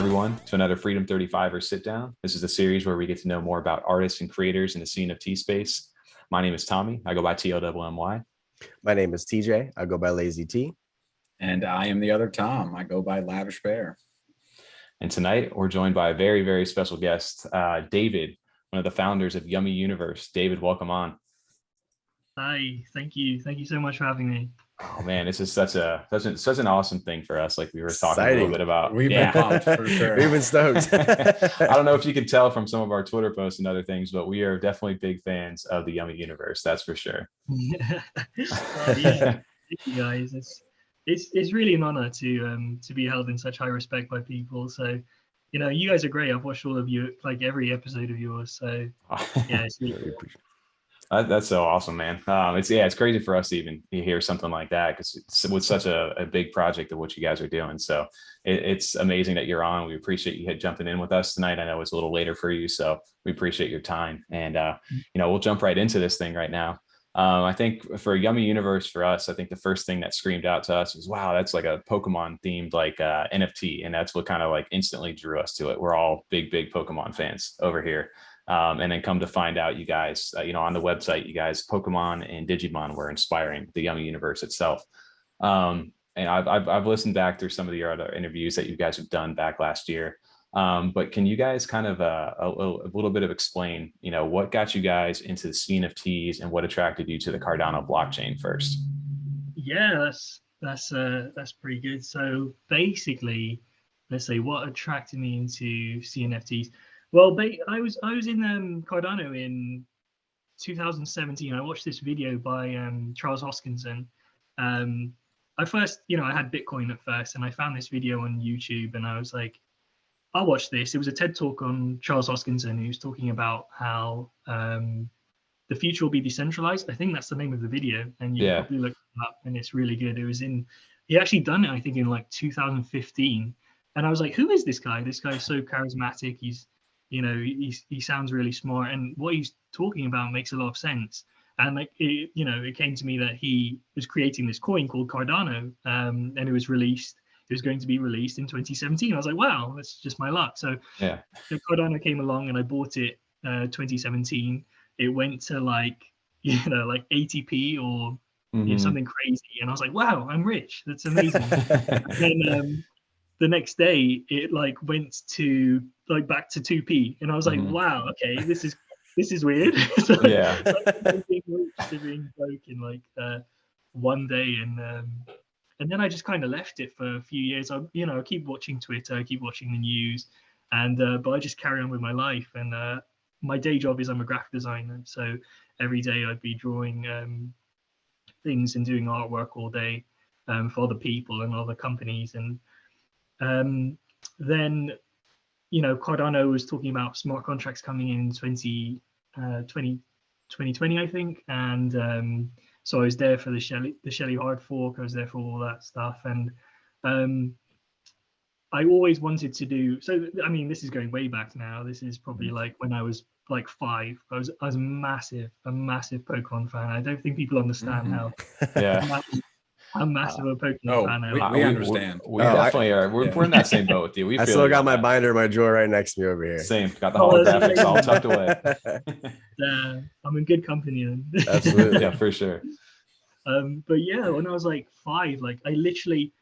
everyone, to another Freedom 35er sit down. This is a series where we get to know more about artists and creators in the CNFT space. My name is Tommy. I go by TLWMY. My name is TJ. I go by Lazy T. And I am the other Tom. I go by Lavish Bear. And tonight we're joined by a very, very special guest, David, one of the founders of Yummi Universe. David, welcome on. Hi, thank you. Thank you so much for having me. Oh man, this is such an awesome thing for us. Like we were talking a little bit about. We've been pumped for sure. We've been stoked. I don't know if you can tell from some of our Twitter posts and other things, but we are definitely big fans of the Yummi Universe. That's for sure. Yeah, thank you guys. It's really an honor to be held in such high respect by people. So, you know, you guys are great. I've watched all of you, like every episode of yours. So, yeah, it's really cool. That's so awesome, man. It's crazy for us to even hear something like that because it's with such a big project of what you guys are doing. So it's amazing that you're on. We appreciate you jumping in with us tonight. I know it's a little later for you, so we appreciate your time. And we'll jump right into this thing right now. I think for Yummi Universe, for us, I think the first thing that screamed out to us was, wow, that's like a Pokemon themed like NFT. And that's what kind of like instantly drew us to it. We're all big Pokemon fans over here. And then come to find out, you guys, on the website, you guys, Pokemon and Digimon were inspiring the Yummi Universe itself. And I've listened back through some of the other interviews that you guys have done back last year. But can you guys kind of a little bit of explain, what got you guys into the CNFTs and what attracted you to the Cardano blockchain first? Yeah, that's pretty good. So basically, let's say what attracted me into CNFTs. Well, I was in Cardano in 2017. I watched this video by Charles Hoskinson. I first, I had Bitcoin at first, and I found this video on YouTube, and I was like, I'll watch this. It was a TED talk on Charles Hoskinson, who was talking about how the future will be decentralized. I think that's the name of the video, and you probably look it up, and it's really good. He actually done it, I think, in like 2015, and I was like, who is this guy? This guy is so charismatic. He sounds really smart, and what he's talking about makes a lot of sense. And like it came to me that he was creating this coin called Cardano, and it was going to be released in 2017. I was like, wow, that's just my luck. So Cardano came along, and I bought it 2017. It went to like 80p or something crazy, and I was like, wow, I'm rich. That's amazing. And then the next day it like went to like back to 2p, and I was like, wow, okay, this is weird. So, being broke in like one day, and then I just kind of left it for a few years. I keep watching Twitter, I keep watching the news, and but I just carry on with my life. And my day job is I'm a graphic designer, so every day I'd be drawing things and doing artwork all day for other people and other companies. And then Cardano was talking about smart contracts coming in 2020, I think, and so I was there for the Shelley hard fork. I was there for all that stuff, and I always wanted to do. So I mean, this is going way back now. This is probably like when I was like 5. I was a massive Pokemon fan. I don't think people understand how massive a Pokemon fan I am. We understand. We definitely are. We're in that same boat with you. I still got my binder in my drawer right next to me over here. Same. Got the holographics all tucked away. I'm in good company then. Absolutely. Yeah, for sure. But yeah, when I was like 5, like I literally,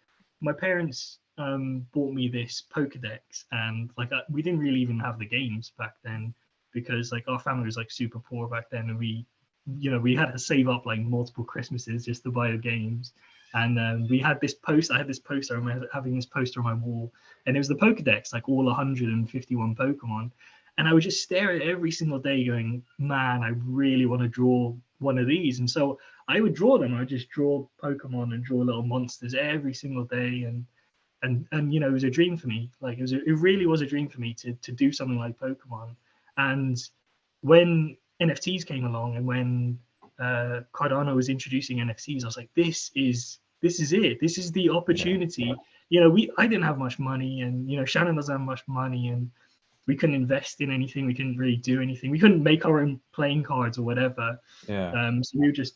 my parents bought me this Pokedex, and like we didn't really even have the games back then because like our family was like super poor back then, and we had to save up like multiple Christmases just to buy the games. And we had this poster. I had this poster. I remember having this poster on my wall, and it was the Pokedex, like all 151 Pokemon. And I would just stare at it every single day, going, "Man, I really want to draw one of these." And so I would draw them. I would just draw Pokemon and draw little monsters every single day. And it was a dream for me. Like it really was a dream for me to do something like Pokemon. And when NFTs came along, and when Cardano was introducing NFTs, I was like, this is it. This is the opportunity. I didn't have much money, and Shannon doesn't have much money, and we couldn't invest in anything. We couldn't really do anything. We couldn't make our own playing cards or whatever. So we would just,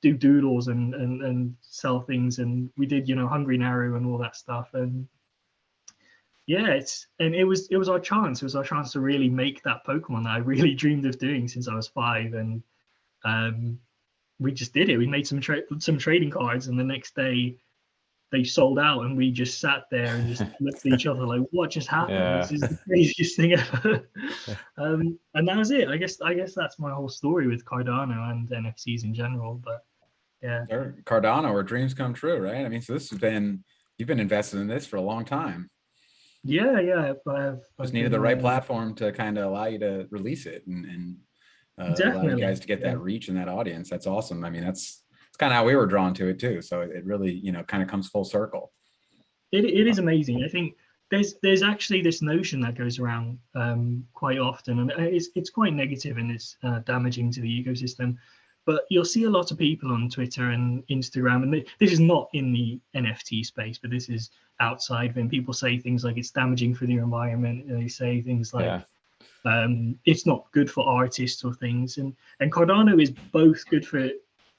do doodles and sell things. And we did, Hungrynaru and all that stuff. And Yeah, it was our chance. It was our chance to really make that Pokemon that I really dreamed of doing since I was 5, and we just did it. We made some trading cards, and the next day they sold out, and we just sat there and just looked at each other like, what just happened? Yeah. This is the craziest thing ever. And that was it. I guess that's my whole story with Cardano and NFTs in general. But yeah. Cardano, where dreams come true, right? I mean, so this has been, you've been invested in this for a long time. Yeah. Just needed the right platform to kind of allow you to release it and allow you guys to get that reach and that audience. That's awesome. I mean, it's kind of how we were drawn to it too. So it really, you know, kind of comes full circle. It is amazing. I think there's actually this notion that goes around quite often, and it's quite negative and it's damaging to the ecosystem. But you'll see a lot of people on Twitter and Instagram, and this is not in the NFT space, but this is outside when people say things like it's damaging for the environment. And they say things like it's not good for artists or things. And Cardano is both good for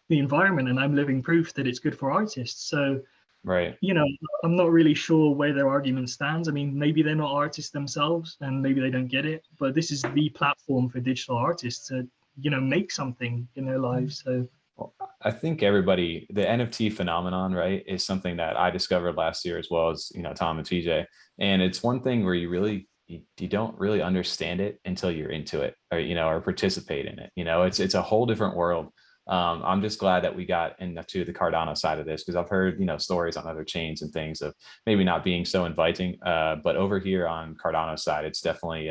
the environment, and I'm living proof that it's good for artists. So, right, you know, I'm not really sure where their argument stands. I mean, maybe they're not artists themselves and maybe they don't get it, but this is the platform for digital artists to, you know, make something in their lives. So well, I think everybody, the NFT phenomenon, right, is something that I discovered last year as well as, you know, Tom and TJ. And it's one thing where you don't really understand it until you're into it, or, you know, or participate in it. You know, it's a whole different world. I'm just glad that we got into the Cardano side of this, because I've heard, you know, stories on other chains and things of maybe not being so inviting. But over here on Cardano side, it's definitely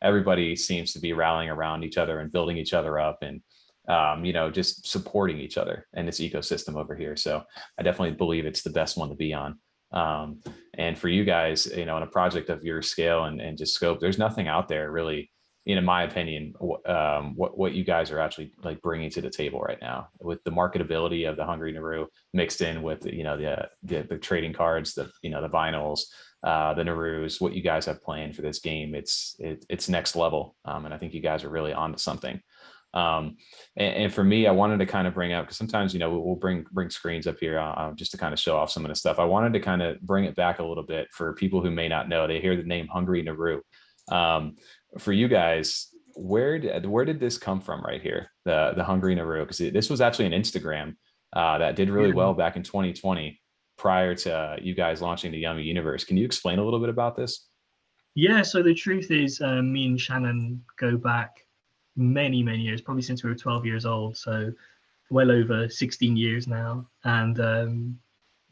everybody seems to be rallying around each other and building each other up, and you know, just supporting each other and this ecosystem over here. So I definitely believe it's the best one to be on. And for you guys, you know, in a project of your scale and just scope, there's nothing out there really, in my opinion, what you guys are actually like bringing to the table right now, with the marketability of the Hungrynaru mixed in with, you know, the trading cards, the, you know, the vinyls, the Narus, what you guys have planned for this game. It's next level. And I think you guys are really onto something. And for me, I wanted to kind of bring up, because sometimes, you know, we'll bring screens up here just to kind of show off some of the stuff. I wanted to kind of bring it back a little bit for people who may not know. They hear the name Hungrynaru. For you guys, where did this come from right here, the Hungrynaru? Because this was actually an Instagram that did really well back in 2020 prior to you guys launching the Yummi Universe. Can you explain a little bit about this? Yeah, so the truth is, me and Shannon go back many years, probably since we were 12 years old, so well over 16 years now. And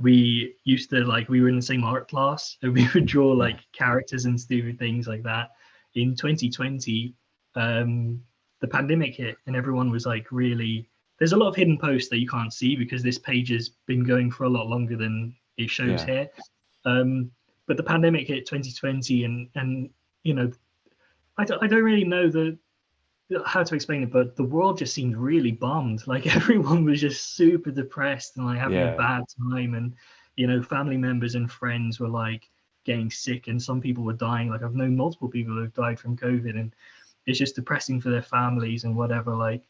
we used to, like, we were in the same art class, and we would draw like characters and stupid things like that. In 2020, the pandemic hit, and everyone was like, really, there's a lot of hidden posts that you can't see because this page has been going for a lot longer than it shows here. But the pandemic hit 2020, and you know, I don't really know how to explain it, but the world just seemed really bummed. Like, everyone was just super depressed and like having a bad time, and, you know, family members and friends were like getting sick, and some people were dying. Like, I've known multiple people who have died from COVID, and it's just depressing for their families and whatever. Like,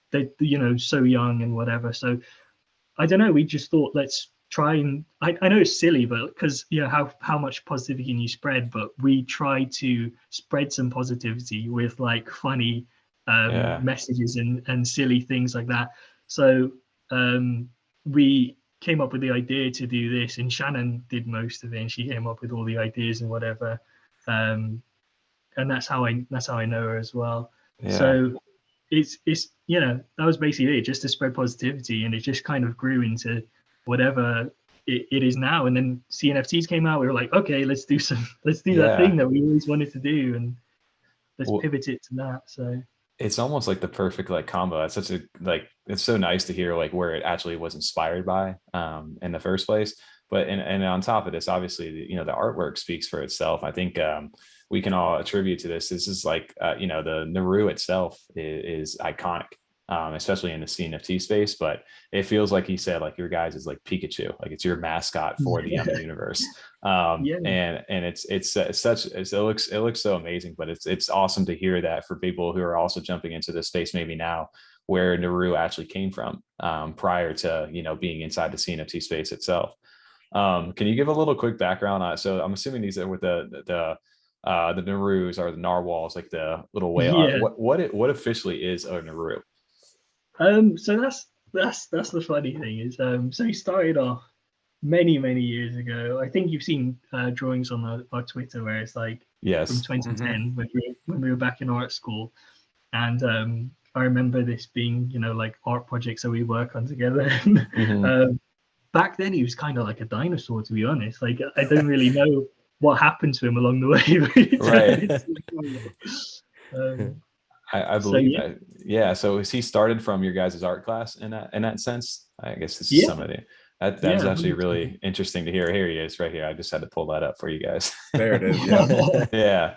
they, you know, so young and whatever. So I don't know, we just thought, let's try and, I know it's silly, but because, you know, how much positivity can you spread, but we tried to spread some positivity with like funny messages and silly things like that. So we came up with the idea to do this, and Shannon did most of it, and she came up with all the ideas and whatever. And that's how I know her as well. So it's you know, that was basically it, just to spread positivity, and it just kind of grew into whatever it is now. And then CNFTs came out. We were like, okay, let's do that thing that we always wanted to do, and let's pivot it to that. So it's almost like the perfect like combo. It's such a, like, it's so nice to hear like where it actually was inspired by in the first place. But and on top of this, obviously, you know, the artwork speaks for itself. I think we can all attribute to this. This is like, you know, the Naru itself is iconic, especially in the CNFT space. But it feels like he said, like, your guys is like Pikachu, like it's your mascot for the Yummi Universe. And it looks so amazing. But it's awesome to hear that for people who are also jumping into this space maybe now, where Naru actually came from prior to, you know, being inside the CNFT space itself. Can you give a little quick background on it? So I'm assuming these are with the Narus or the narwhals, like the little whale. Yeah. What officially is a Naru? So that's the funny thing is, so he started off many years ago. I think you've seen drawings on our Twitter where it's like from Yes. 2010 when we were back in art school, and I remember this being, you know, like art projects that we work on together. Back then he was kind of like a dinosaur, to be honest. Like I don't really know what happened to him along the way. Right. I believe that. Yeah. So he started from your guys' art class in that sense? I guess this is some of it. That was actually really interesting to hear. Here he is right here. I just had to pull that up for you guys. There it is. Yeah. Yeah.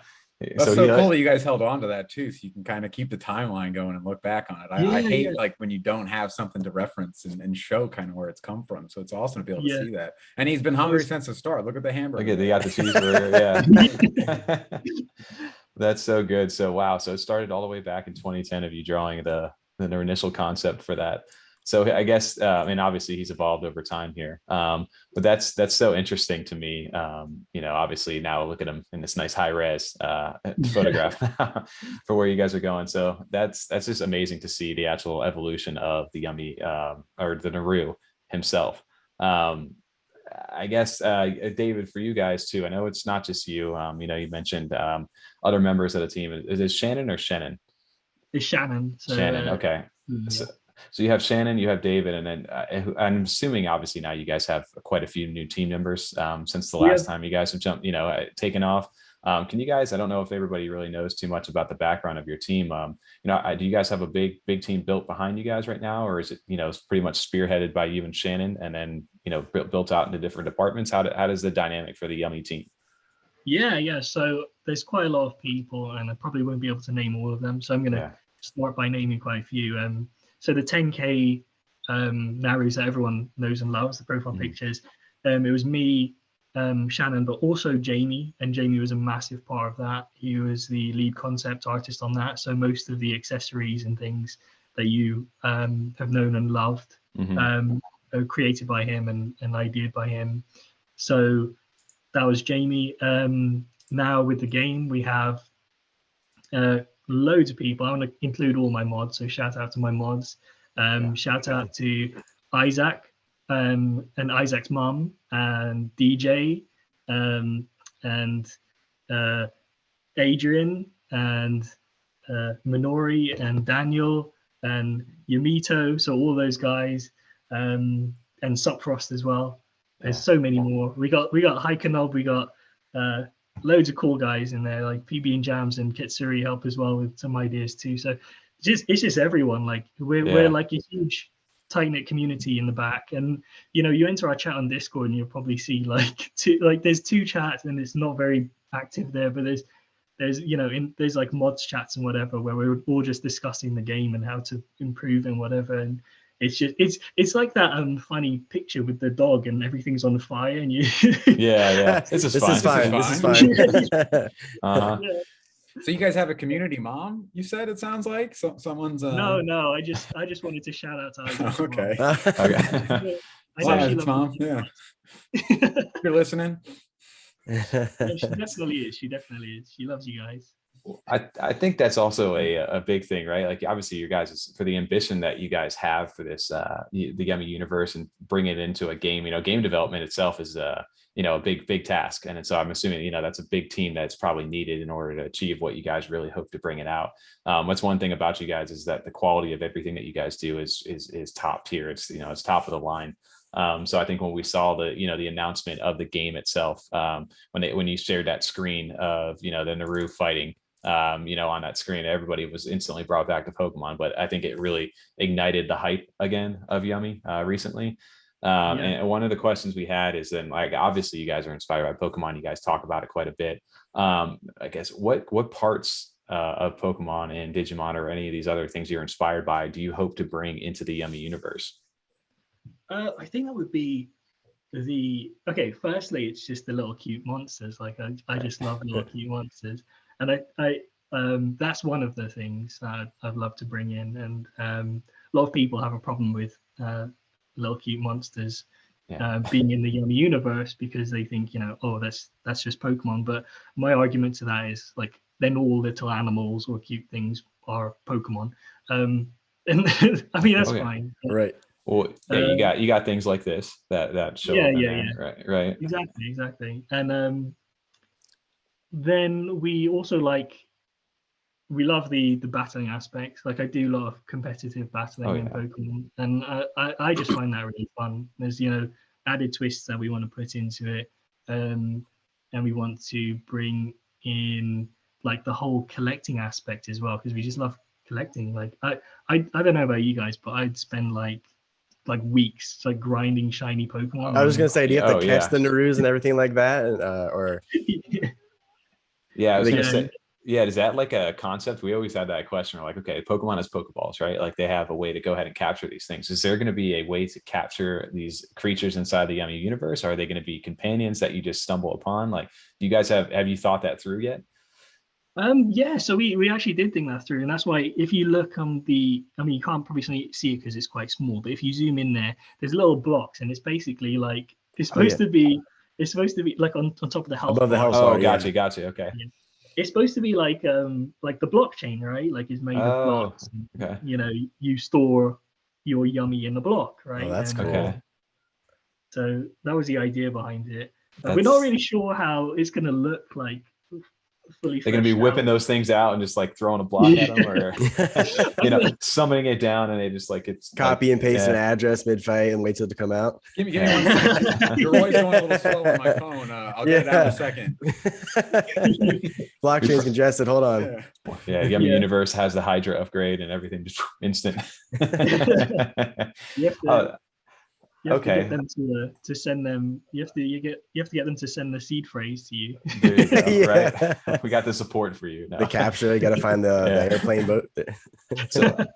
That's so cool that you guys held on to that too, so you can kind of keep the timeline going and look back on it. I hate like when you don't have something to reference and show kind of where it's come from. So it's awesome to be able to see that. And he's been hungry since the start. Look at the hamburger. Look at, they got the cheeseburger. Yeah. That's so good. So wow. So it started all the way back in 2010 of you drawing the initial concept for that. So I guess, and obviously he's evolved over time here, but that's so interesting to me. You know, obviously now look at him in this nice high res photograph for where you guys are going. So that's just amazing to see the actual evolution of the Yummi or the Naru himself. I guess, David, for you guys too, I know it's not just you. You know, you mentioned other members of the team. Is it Shannon or Shannon? It's Shannon. So, Shannon. Okay. Yeah. So you have Shannon, you have David, and then I'm assuming obviously now you guys have quite a few new team members since the last time you guys have jumped, you know, taken off. Can you guys, I don't know if everybody really knows too much about the background of your team. You know, do you guys have a big team built behind you guys right now, or is it, you know, it's pretty much spearheaded by you and Shannon, and then, you know, built out into different departments? How does the dynamic for the Yummi team? Yeah. So there's quite a lot of people, and I probably won't be able to name all of them. So I'm going to start by naming quite a few. So the 10K Narus that everyone knows and loves, the profile pictures, it was me, Shannon, but also Jamie, and Jamie was a massive part of that. He was the lead concept artist on that. So most of the accessories and things that you have known and loved are created by him and ideated by him. So that was Jamie. Now with the game, we have loads of people. I want to include all my mods, so shout out to my mods. Shout out to Isaac and Isaac's mum and DJ and Adrian and Minori and Daniel and Yamito. So all those guys and Supfrost as well. There's so many more. We got Haikanob, we got loads of cool guys in there, like PB and Jams and Kitsuri help as well with some ideas too. So it's just everyone. Like we're like a huge tight-knit community in the back. And you know, you enter our chat on Discord and you'll probably see there's two chats and it's not very active there, but there's you know, there's like mods chats and whatever where we're all just discussing the game and how to improve and whatever. And it's just it's like that funny picture with the dog and everything's on fire and you This is fine. So you guys have a community mom, you said? It sounds like someone's no, I just wanted to shout out to Isaac. Okay. I know she loves mom. Yeah. You're listening. She definitely is. She loves you guys. I think that's also a big thing, right? Like obviously you guys, for the ambition that you guys have for this, the Yummi Universe, and bring it into a game, you know, game development itself is, you know, a big task. And so I'm assuming, you know, that's a big team that's probably needed in order to achieve what you guys really hope to bring it out. What's one thing about you guys is that the quality of everything that you guys do is top tier. It's, you know, it's top of the line. So I think when we saw the announcement of the game itself, when you shared that screen of, you know, the Naru fighting, you know, on that screen, everybody was instantly brought back to Pokemon. But I think it really ignited the hype again of Yummi recently. And one of the questions we had is then, like, obviously you guys are inspired by Pokemon. You guys talk about it quite a bit. I guess what parts of Pokemon and Digimon or any of these other things you're inspired by do you hope to bring into the Yummi universe? I think that would be firstly, it's just the little cute monsters. Like I just love little cute monsters. And I that's one of the things I'd love to bring in. And a lot of people have a problem with little cute monsters being in the Yummi universe, because they think, you know, oh, that's just Pokemon. But my argument to that is like, then all little animals or cute things are Pokemon. And I mean, that's fine. But, right. Well, yeah, you got things like this that show up in there, right? Exactly. And then we also we love the battling aspects. Like I do love competitive battling in Pokemon, and I just find that really fun. There's, you know, added twists that we want to put into it, and we want to bring in like the whole collecting aspect as well, because we just love collecting. Like I don't know about you guys, but I'd spend like weeks like grinding shiny Pokemon. I was gonna say, do you have to catch the Narus and everything like that, or? Yeah, I was gonna say. Yeah, is that like a concept? We always had that question. We're like, okay, Pokemon has Pokeballs, right? Like they have a way to go ahead and capture these things. Is there going to be a way to capture these creatures inside the Yummi universe? Or are they going to be companions that you just stumble upon? Like, do you guys have you thought that through yet? Yeah, so we actually did think that through, and that's why if you look on the, I mean, you can't probably see it because it's quite small, but if you zoom in there's little blocks, and it's basically like it's supposed to be like on top of the health above the health bar. Oh, gotcha. Okay. Yeah. It's supposed to be like the blockchain, right? Like it's made of blocks. Okay. You know, you store your Yummi in the block, right? Oh, that's cool. Okay. So that was the idea behind it. We're not really sure how it's going to look like. They're going to be whipping those things out and just like throwing a block at them, or you know, summoning it down, and they just like it's copy and paste an address mid-fight and wait till it to come out. Give me 1 second. Your voice going a little slow on my phone. I'll get it out in a second. Blockchain's congested. Hold on. Yeah, Yummi Universe has the Hydra upgrade and everything just instant. You have to get them to send them. You have to get them to send the seed phrase to you. There you go, right? We got the support for you now. The capture. You got to find the airplane boat. So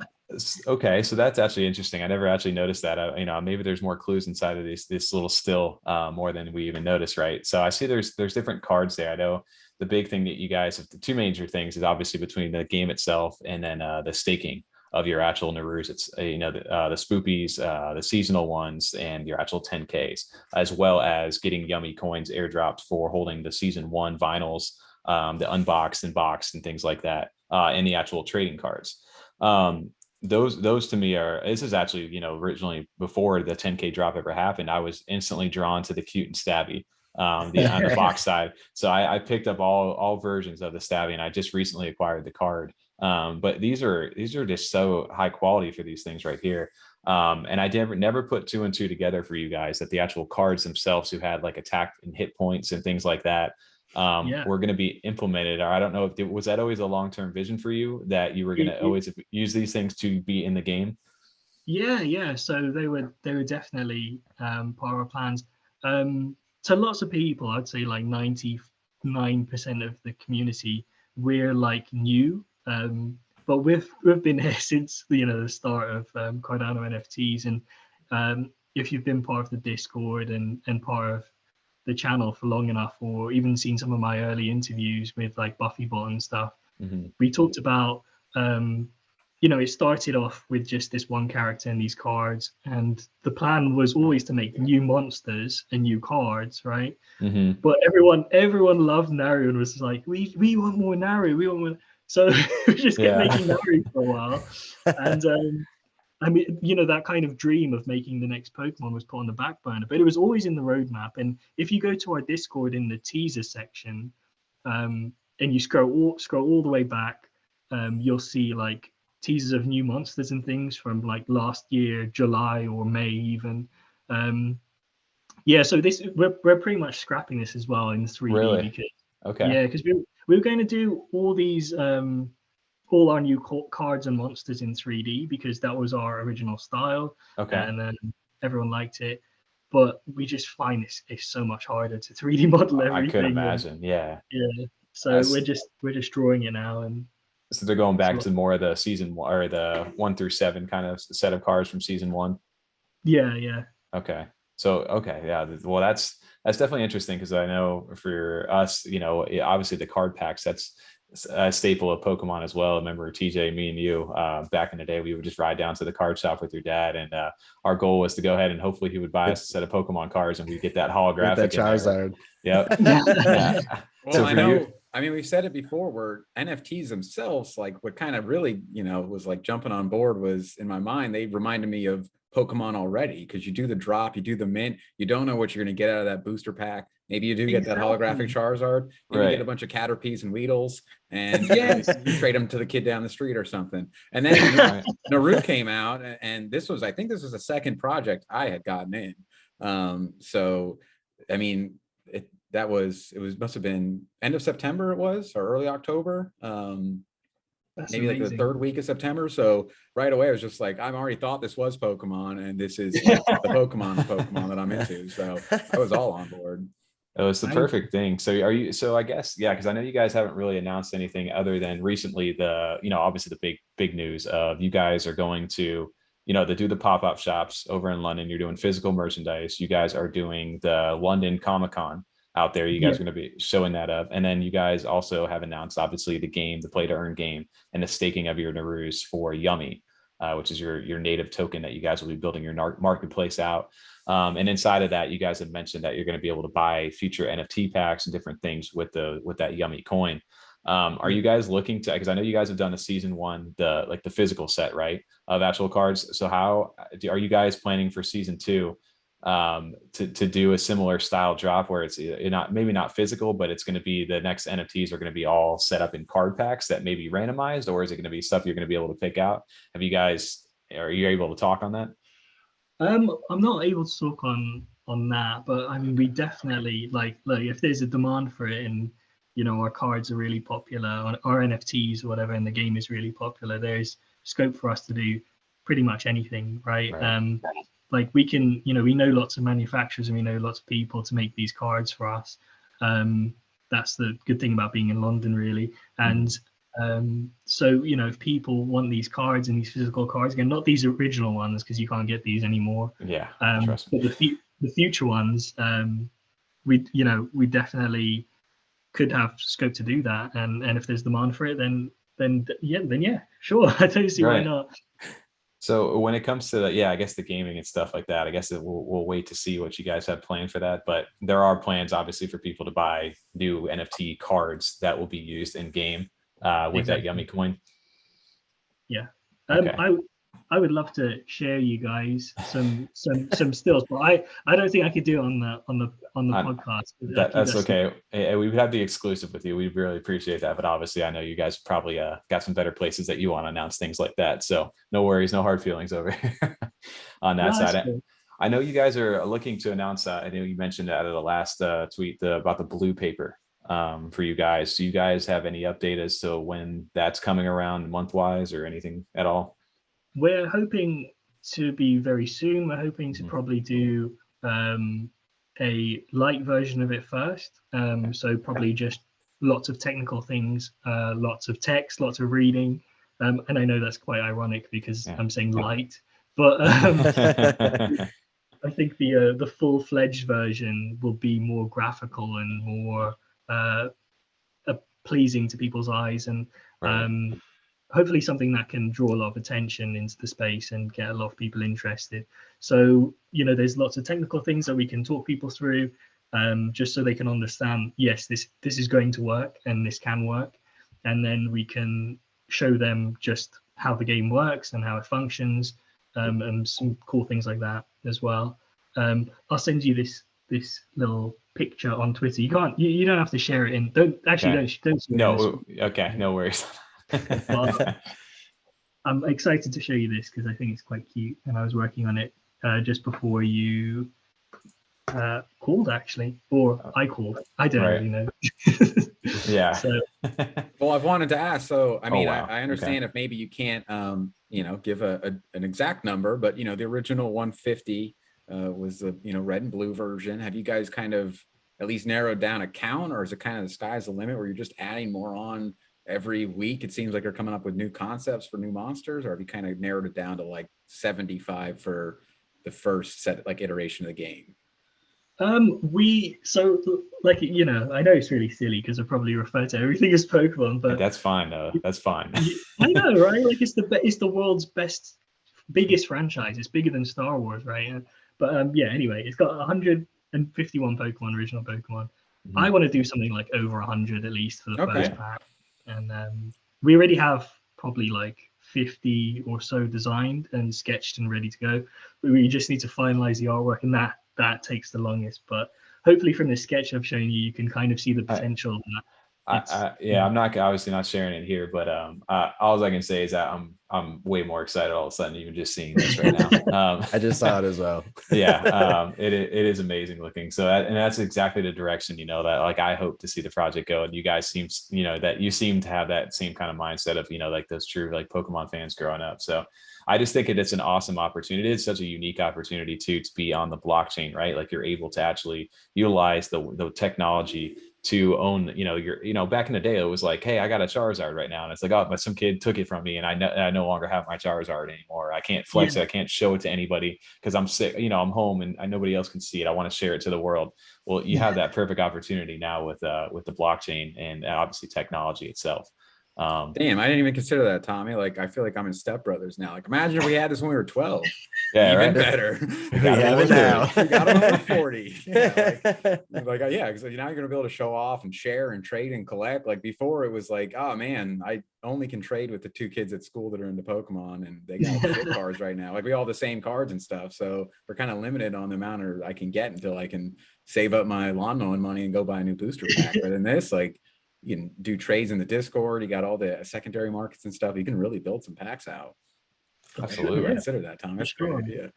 that's actually interesting. I never actually noticed that. You know, maybe there's more clues inside of this little still more than we even noticed, right? So I see there's different cards there. I know the big thing that you guys have, the two major things is obviously between the game itself and then the staking of your actual Narus. It's you know, the Spoopies, the seasonal ones, and your actual 10Ks, as well as getting Yummi coins airdropped for holding the season 1 vinyls, the unboxed and boxed and things like that, and the actual trading cards. Those to me are, this is actually, you know, originally before the 10K drop ever happened, I was instantly drawn to the cute and stabby, on the box side. So I picked up all versions of the stabby, and I just recently acquired the card. But these are just so high quality for these things right here. And I never put 2 and 2 together for you guys, that the actual cards themselves, who had like attack and hit points and things like that, were going to be implemented. Or I don't know if was that always a long-term vision for you, that you were going to always use these things to be in the game? Yeah. So they were definitely part of our plans. To lots of people, I'd say like 99% of the community, we're like new. But we've been here since the start of Cardano NFTs, and if you've been part of the Discord and part of the channel for long enough, or even seen some of my early interviews with like Buffybot and stuff, we talked about it started off with just this one character and these cards, and the plan was always to make new monsters and new cards, right? But everyone loved Naru and was like, we want more Naru, we want more. So we just kept making Naru for a while. And I mean, that kind of dream of making the next Pokemon was put on the back burner, but it was always in the roadmap. And if you go to our Discord in the teaser section, and you scroll all the way back, you'll see like teasers of new monsters and things from like last year, July or May even. So we're pretty much scrapping this as well in 3D. Really? Because we were going to do all these all our new cards and monsters in 3D, because that was our original style. And then everyone liked it, but we just find it's so much harder to 3D model everything. I could imagine. So we're just drawing it now, and so they're going back to more of the season 1 or the 1 through 7 kind of set of cards from season 1. Okay. Well, that's definitely interesting, because I know for us, obviously the card packs, a staple of Pokemon as well. I remember TJ, me and you, back in the day, we would just ride down to the card shop with your dad, and our goal was to go ahead and hopefully he would buy us a set of Pokemon cards, and we get that holographic. That Charizard. Yep. Yeah. Well, so I know. I mean, we've said it before, where NFTs themselves, like what kind of really, was like jumping on board was in my mind. They reminded me of Pokemon already, because you do the drop, you do the mint, you don't know what you're going to get out of that booster pack. Maybe you do get that holographic Charizard. Maybe you get a bunch of Caterpies and Weedles, and you trade them to the kid down the street or something. And then Naru came out, and this was, I think this was the second project I had gotten in. So, I mean, it must have been end of September, it was, or early October. Maybe amazing. Like the third week of September. So right away, I was just like, I've already thought this was Pokemon, and this is the Pokemon that I'm into. So I was all on board. Oh, it's the perfect thing. So I guess, yeah, because I know you guys haven't really announced anything other than recently obviously the big news of you guys are going to, they do the pop-up shops over in London. You're doing physical merchandise. You guys are doing the London Comic-Con out there. You guys are going to be showing that up. And then you guys also have announced, obviously, the game, the play to earn game, and the staking of your Narus for Yummi, which is your native token that you guys will be building your marketplace out. And inside of that, you guys have mentioned that you're going to be able to buy future NFT packs and different things with that Yummi coin. Are you guys looking to, because I know you guys have done a season 1, the physical set, right, of actual cards. So how are you guys planning for season 2 to do a similar style drop where it's maybe not physical, but it's going to be the next NFTs are going to be all set up in card packs that may be randomized, or is it going to be stuff you're going to be able to pick out? Are you able to talk on that? I'm not able to talk on that, but I mean, we definitely look, if there's a demand for it, and our cards are really popular, or NFTs or whatever, and the game is really popular, there's scope for us to do pretty much anything, right? Like we can, we know lots of manufacturers, and we know lots of people to make these cards for us. That's the good thing about being in London, really. And so, if people want these cards and these physical cards, again, not these original ones, because you can't get these anymore. Yeah. But the future ones, we definitely could have scope to do that. And if there's demand for it, then yeah, sure. I don't see why not. So when it comes to I guess the gaming and stuff like that, I guess we'll wait to see what you guys have planned for that. But there are plans, obviously, for people to buy new NFT cards that will be used in game with that Yummi coin. Yeah. Okay. I would love to share you guys some stills, but I don't think I could do it on the podcast. That's okay. We would have the exclusive with you. We really appreciate that. But obviously, I know you guys probably got some better places that you want to announce things like that. So no worries, no hard feelings over here on that side. Cool. I know you guys are looking to announce. I know you mentioned out of the last tweet about the blue paper for you guys. Do you guys have any update as to when that's coming around, month-wise, or anything at all? We're hoping to be very soon. We're hoping to probably do a light version of it first. So probably just lots of technical things, lots of text, lots of reading. And I know that's quite ironic because I'm saying light, but I think the full-fledged version will be more graphical and more pleasing to people's eyes, and hopefully something that can draw a lot of attention into the space and get a lot of people interested. So, there's lots of technical things that we can talk people through, just so they can understand, yes, this is going to work and this can work. And then we can show them just how the game works and how it functions, and some cool things like that as well. I'll send you this little picture on Twitter. You don't have to share it in. Don't. No. Okay. No worries. Well, I'm excited to show you this because I think it's quite cute, and I was working on it just before you called, actually, or I called. I don't really know. Yeah. So, well, I've wanted to ask. So, I mean, I understand if maybe you can't, give an exact number, but the original 150 was the red and blue version. Have you guys kind of at least narrowed down a count, or is it kind of the sky's the limit where you're just adding more on every week? It seems like they're coming up with new concepts for new monsters, or have you kind of narrowed it down to like 75 for the first set, like iteration of the game? Like, you know, I know it's really silly because I probably refer to everything as Pokemon, but That's fine though. That's fine. I know, right? Like it's the world's biggest franchise. It's bigger than Star Wars, right? But yeah, anyway, it's got 151 Pokemon, original Pokemon. I want to do something like over 100 at least for the first pack. And we already have probably like 50 or so designed and sketched and ready to go. But we just need to finalize the artwork, and that takes the longest. But hopefully from the sketch I've shown you, you can kind of see the potential. I'm not obviously not sharing it here, but all I can say is that I'm way more excited all of a sudden, even just seeing this right now. I just saw it as well. It is amazing looking. So and that's exactly the direction, you know, that like I hope to see the project go. And you guys seem to have that same kind of mindset of, you know, like those true like Pokemon fans growing up. So I just think it's an awesome opportunity. It's such a unique opportunity to be on the blockchain, right? Like you're able to actually utilize the technology to own, back in the day, it was like, hey, I got a Charizard right now. And it's like, oh, but some kid took it from me and I no longer have my Charizard anymore. I can't flex it. I can't show it to anybody because I'm sick, I'm home and nobody else can see it. I want to share it to the world. Well, you have that perfect opportunity now with the blockchain and obviously technology itself. Damn, I didn't even consider that, Tommy. Like, I feel like I'm in Step Brothers now. Like, imagine if we had this when we were 12. Yeah, even right? better. We have it now. We got them over 40. Yeah, because now you're gonna be able to show off and share and trade and collect. Like before, it was like, oh man, I only can trade with the 2 kids at school that are into Pokemon, and they got shit cards right now. Like we all have the same cards and stuff, so we're kind of limited on the amount I can get until I can save up my lawn mowing money and go buy a new booster pack. But in this, like, you can do trades in the Discord. You got all the secondary markets and stuff. You can really build some packs out. Absolutely. Consider that, Tom. That's a great idea.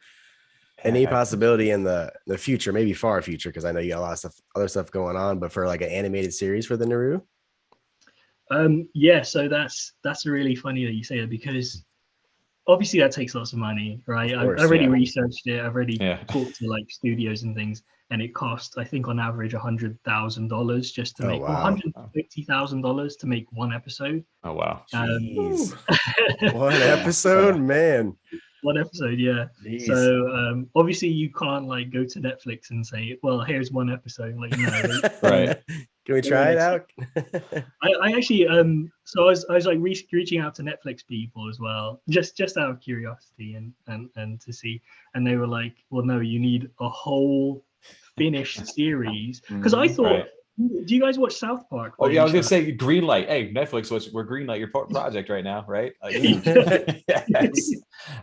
Any possibility in the future, maybe far future, because I know you got a lot of other stuff going on, but for like an animated series for the Naru? Yeah, so that's really funny that you say that, because obviously that takes lots of money, right? I've already researched it. I've already talked to like studios and things, and it costs, I think, on average $100,000 just to make $150,000 to make one episode. Oh wow! Jeez. One episode, man. One episode, yeah. Jeez. So obviously you can't like go to Netflix and say, well, here's one episode. Like, no. Right. Can we try it out? I actually so I was like reaching out to Netflix people as well, just out of curiosity and to see, and they were like, well, no, you need a whole finished series, because I thought, do you guys watch South Park? Oh yeah, I was gonna say green light. Hey, Netflix, we're green light your project right now, right? Yes.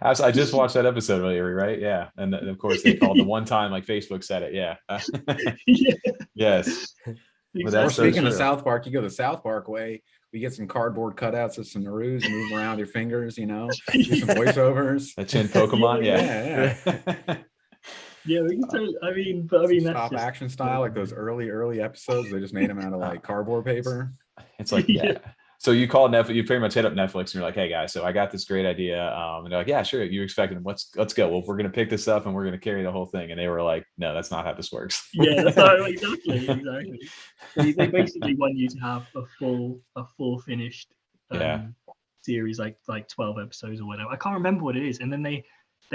I just watched that episode earlier, right? Yeah, and of course they called the one time like Facebook said it. Yeah. Yes. Exactly. Speaking of South Park, you go the South Park way. We get some cardboard cutouts of some Narus, move around your fingers, do some voiceovers. That's in Pokemon, yeah. Yeah, we can totally, I mean that's stop just action style, like those early episodes. They just made them out of like cardboard paper. It's like, yeah. So you called Netflix, you pretty much hit up Netflix and you're like, hey guys, so I got this great idea. And they're like, yeah, sure. You expected them. Let's go. Well, we're going to pick this up and we're going to carry the whole thing. And they were like, no, that's not how this works. Yeah, that's not, exactly. They basically want you to have a full finished series, like 12 episodes or whatever. I can't remember what it is. And then they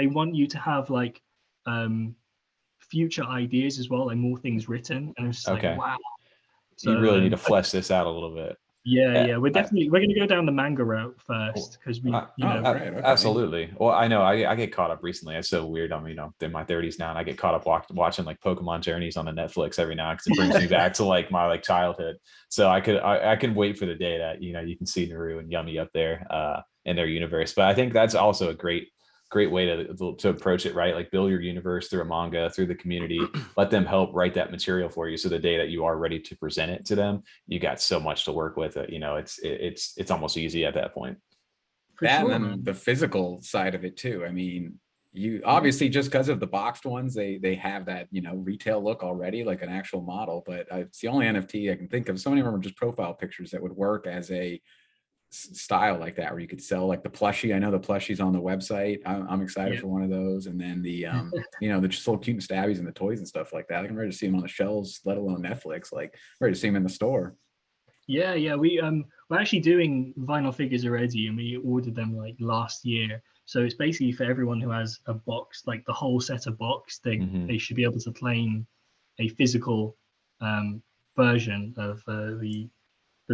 want you to have like future ideas as well, like more things written. And it's just like, wow. So you really need to flesh this out a little bit. Yeah, we're going to go down the manga route first, because we, absolutely. Well, I know I get caught up recently. It's so weird. I'm, in my 30s now, and I get caught up watching like Pokemon Journeys on the Netflix every now, because it brings me back to like my childhood. So I can wait for the day that you can see Naru and Yummi up there in their universe. But I think that's also a great way to approach it, right? Like build your universe through a manga, through the community, let them help write that material for you. So the day that you are ready to present it to them, you got so much to work with. It's almost easy at that point. And then the physical side of it too. I mean, you obviously, just because of the boxed ones, they have that, retail look already, like an actual model, but it's the only NFT I can think of. So many of them are just profile pictures that would work as a style like that, where you could sell like the plushie. I know the plushie's on the website. I'm excited for one of those. And then the the just little cute and stabbies and the toys and stuff like that. I'm ready to see them on the shelves, let alone Netflix. Like, ready to see them in the store. Yeah, we're actually doing vinyl figures already, and we ordered them like last year. So it's basically for everyone who has a box, like the whole set of box, they should be able to claim a physical version of the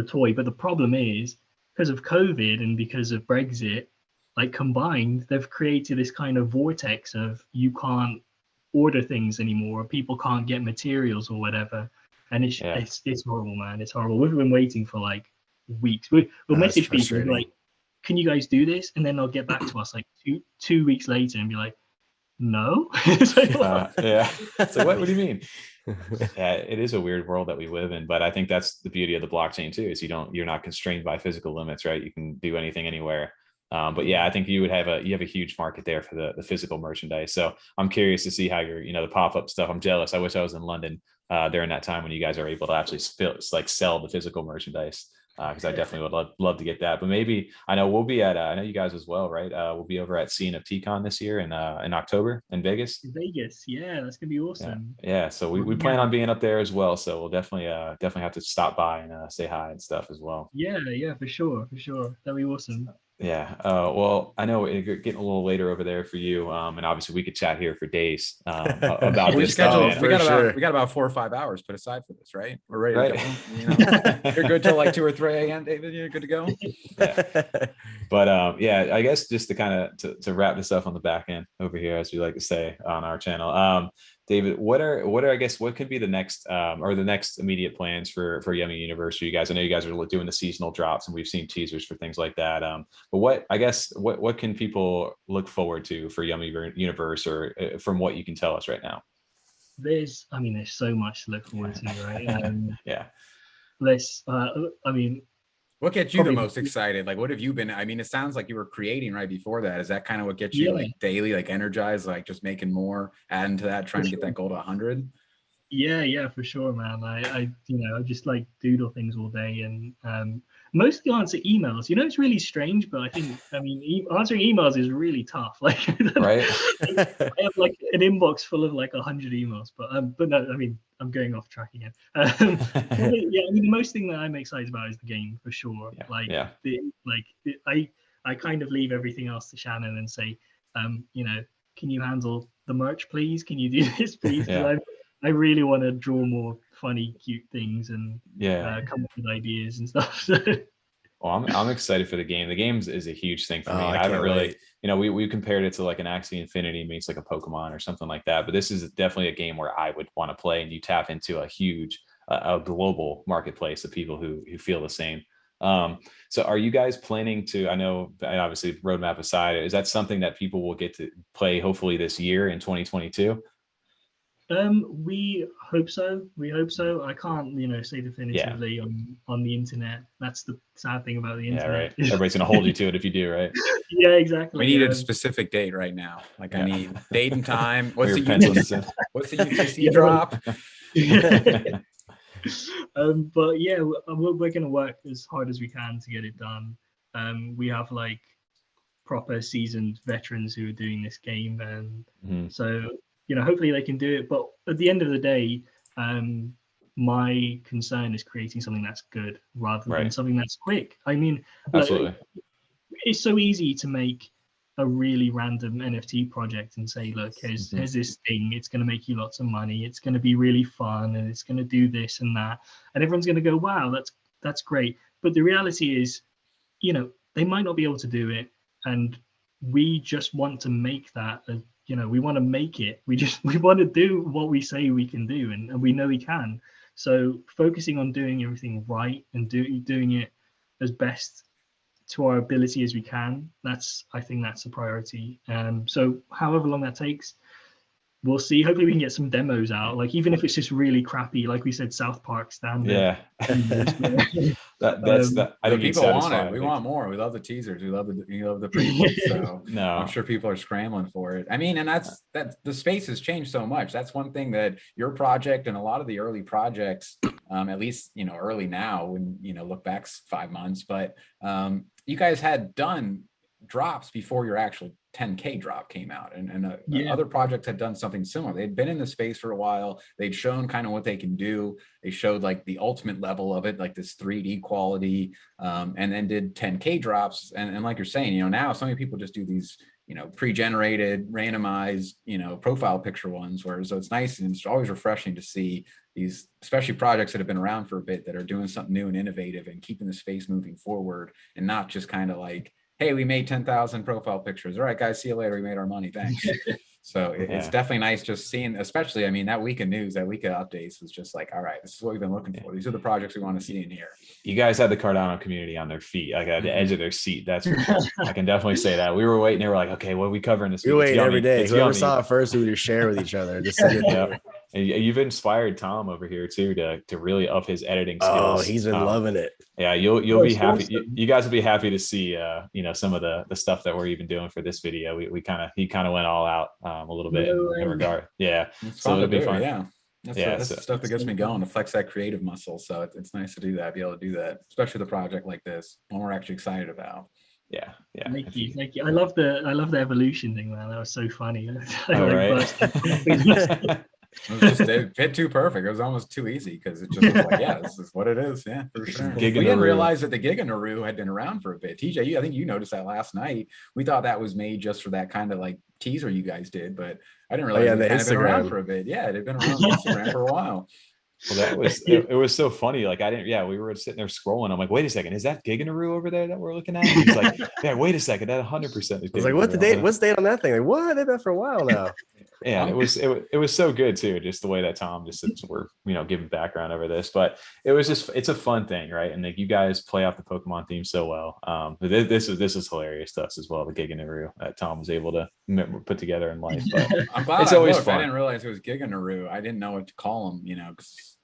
toy. But the problem is, because of COVID and because of Brexit, like combined, they've created this kind of vortex of you can't order things anymore, people can't get materials or whatever, and it's horrible, man. It's horrible. We've been waiting for like weeks. We'll message people and be like, can you guys do this? And then they'll get back to us like two weeks later and be like, no. Yeah. So what do you mean? Yeah, it is a weird world that we live in, but I think that's the beauty of the blockchain too, is you're not constrained by physical limits, right? You can do anything anywhere. But yeah, I think you have a huge market there for the physical merchandise. So I'm curious to see how the pop-up stuff. I'm jealous. I wish I was in London during that time when you guys are able to actually sell the physical merchandise. Because I definitely would love to get that. But maybe I know we'll be at I know you guys as well, right? We'll be over at CNFT Con this year in October in Vegas. Vegas, yeah, that's gonna be awesome. Yeah. So we plan on being up there as well. So we'll definitely have to stop by and say hi and stuff as well. Yeah, for sure. That'd be awesome. Yeah. Well, I know it's getting a little later over there for you, and obviously we could chat here for days about we this stuff. We got about 4 or 5 hours put aside for this, right? We're ready to go. You're good till like 2 or 3 a.m., David. You're good to go. Yeah. But yeah, I guess just to kind of to wrap this up on the back end over here, as we like to say on our channel. David, what could be the next or the next immediate plans for Yummi Universe for you guys? I know you guys are doing the seasonal drops and we've seen teasers for things like that. But what can people look forward to for Yummi Universe, or from what you can tell us right now? There's so much to look forward to, right? Yeah. What gets you the most excited? Like, what have you been? I mean, it sounds like you were creating right before that. Is that kind of what gets you like daily, like energized, like just making more, adding to that, trying to get that goal to 100? Yeah, for sure, man. I just like doodle things all day and mostly answer emails. It's really strange, but answering emails is really tough. Like, right? I have like an inbox full of like 100 emails, but no, I'm going off track again. The most thing that I'm excited about is the game for sure. I kind of leave everything else to Shannon and say, can you handle the merch, please? Can you do this, please? I really want to draw more funny, cute things and come up with ideas and stuff. So. Well, I'm excited for the game. The game is a huge thing for me. I haven't really, we compared it to like an Axie Infinity meets like a Pokemon or something like that. But this is definitely a game where I would want to play, and you tap into a huge, a global marketplace of people who feel the same. So are you guys planning to, I know obviously roadmap aside, is that something that people will get to play hopefully this year in 2022? We hope so. I can't, say definitively on the internet. That's the sad thing about the internet. Yeah, right. Everybody's gonna hold you to it if you do, right? Yeah, exactly. We need a specific date right now. Like I need date and time. What's the UTC drop? But yeah, we're gonna work as hard as we can to get it done. We have like proper seasoned veterans who are doing this game, and so hopefully they can do it. But at the end of the day, my concern is creating something that's good rather than something that's quick. Absolutely. It's so easy to make a really random NFT project and say, look, here's this thing. It's going to make you lots of money. It's going to be really fun, and it's going to do this and that. And everyone's going to go, wow, that's great. But the reality is, they might not be able to do it. And we just want to make that we want to make it. We want to do what we say we can do, and we know we can. So focusing on doing everything right and doing it as best to our ability as we can, I think that's a priority. So however long that takes, we'll see. Hopefully we can get some demos out, like even if it's just really crappy, like we said, South Park standard. Yeah. I think people want it. We want more. We love the teasers. We love the previews. So I'm sure people are scrambling for it. And that's the space has changed so much. That's one thing that your project and a lot of the early projects, at least early now, when look back 5 months, but you guys had done drops before your actual 10K drop came out, and other projects had done something similar. They'd been in the space for a while. They'd shown kind of what they can do. They showed like the ultimate level of it, like this 3D quality, and then did 10K drops. And like you're saying, now so many people just do these you know, pre-generated, randomized, you know, profile picture ones. Whereas so it's nice and it's always refreshing to see these, especially projects that have been around for a bit that are doing something new and innovative and keeping the space moving forward, and not just kind of like, hey, we made 10,000 profile pictures. All right, guys, see you later. We made our money. Thanks. So it's definitely nice just seeing, especially, I mean, that week of news, that week of updates was just like, all right, this is what we've been looking for. These are the projects we want to see in here. You guys had the Cardano community on their feet, like at the edge of their seat. That's for sure. I can definitely say that. We were waiting. They were like, okay, what are we covering this week? We wait every day. It's Whoever Yummi. saw it first, we would just share with each other. Just send it there. And you've inspired Tom over here too to really up his editing skills. Oh, he's been loving it. Yeah, you'll be happy. Awesome. You guys will be happy to see you know, some of the stuff that we're even doing for this video. He kind of went all out a little bit in regard. Yeah, so it'll be fun. Yeah. That's so, the stuff that gets me going, to flex that creative muscle. So it's nice to do that, be able to do that, especially with a project like this, one we're actually excited about. Yeah. Thank you. I love the evolution thing, man. That was so funny. It was just a bit too perfect. It was almost too easy, because it just was like, yeah, this is what it is. Yeah, for sure. We didn't realize that the Giga Naru had been around for a bit. TJ, I think you noticed that last night. We thought that was made just for that kind of like teaser you guys did, but I didn't realize it had been around for a bit. Yeah, it had been around on Instagram for a while. Well, that was it was so funny. Like we were sitting there scrolling. I'm like, wait a second, is that Giga Naru over there that we're looking at? And he's like, yeah, wait a second, that 100% is Giga. I was like, what's the date? What's the date on that thing? Like, what? They've been for a while now. Yeah, and it was so good too, just the way that Tom just we're, you know, giving background over this. But it's a fun thing, right? And like, you guys play off the Pokemon theme so well. This is hilarious to us as well, the Giga Naru that Tom was able to put together in life. But I'm glad it's always fun. I didn't realize it was Giga Naru. I didn't know what to call them, you know, because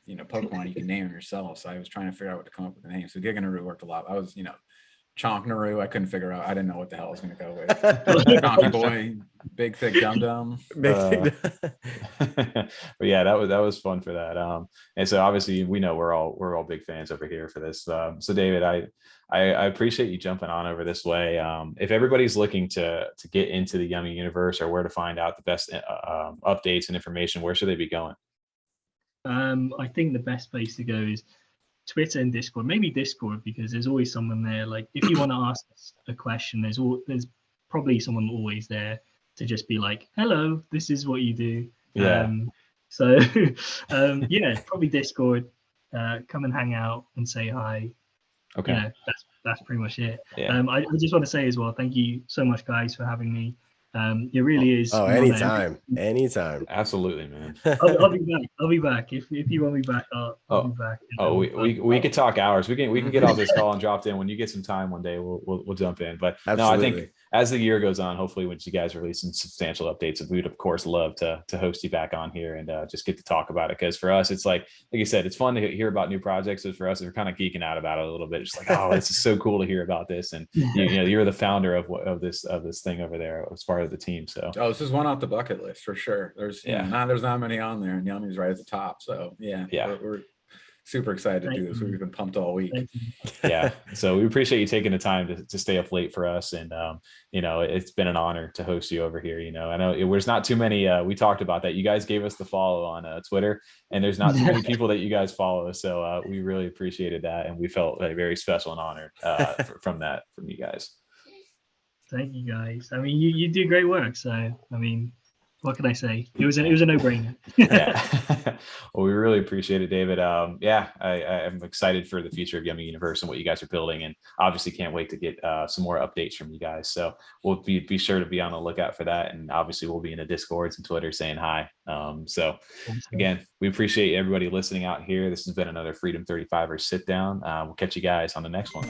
Pokemon, you can name them yourself. So I was trying to figure out what to come up with the name. So Giga Naru worked a lot. I was, Chonk Naru, I couldn't figure out. I didn't know what the hell I was going to go with. Chonky Boy, Big Thick Dum Dum. But yeah, that was fun for that. And so obviously we know we're all big fans over here for this. So David, I appreciate you jumping on over this way. If everybody's looking to get into the Yummi universe, or where to find out the best updates and information, where should they be going? I think the best place to go is Twitter and Discord, maybe Discord, because there's always someone there. Like, if you want to ask us a question, there's probably someone always there to just be like, hello, this is what you do. Yeah. Yeah, probably Discord. Come and hang out and say hi. Okay. That's pretty much it. Yeah. I just want to say as well, thank you so much, guys, for having me. It really is. Oh, anytime. Absolutely, man. I'll be back. If you want me back, I'll be back. We could talk hours. We can get off this call and dropped in. When you get some time one day, we'll jump in. But no, I think as the year goes on, hopefully once you guys release some substantial updates, we would of course love to host you back on here and just get to talk about it. Because for us, it's like you said, it's fun to hear about new projects. So for us, we're kind of geeking out about it a little bit. It's like, oh, this is so cool to hear about this. And you're the founder of this thing over there as far as the team. So this is one off the bucket list for sure. There's not many on there, and Yummi's right at the top. So we're super excited to do this. We've been pumped all week. Yeah, so we appreciate you taking the time to stay up late for us, and it's been an honor to host you over here. I know there's not too many. We talked about that. You guys gave us the follow on Twitter, and there's not too many people that you guys follow. So we really appreciated that, and we felt very special and honored from you guys. Thank you, guys. I mean, you do great work. So, I mean, what can I say? It was a no-brainer. Yeah. Well, we really appreciate it, David. I'm excited for the future of Yummi Universe and what you guys are building, and obviously can't wait to get some more updates from you guys. So we'll be sure to be on the lookout for that, and obviously we'll be in the Discords and Twitter saying hi. So again, we appreciate everybody listening out here. This has been another Freedom 35er sit down. We'll catch you guys on the next one.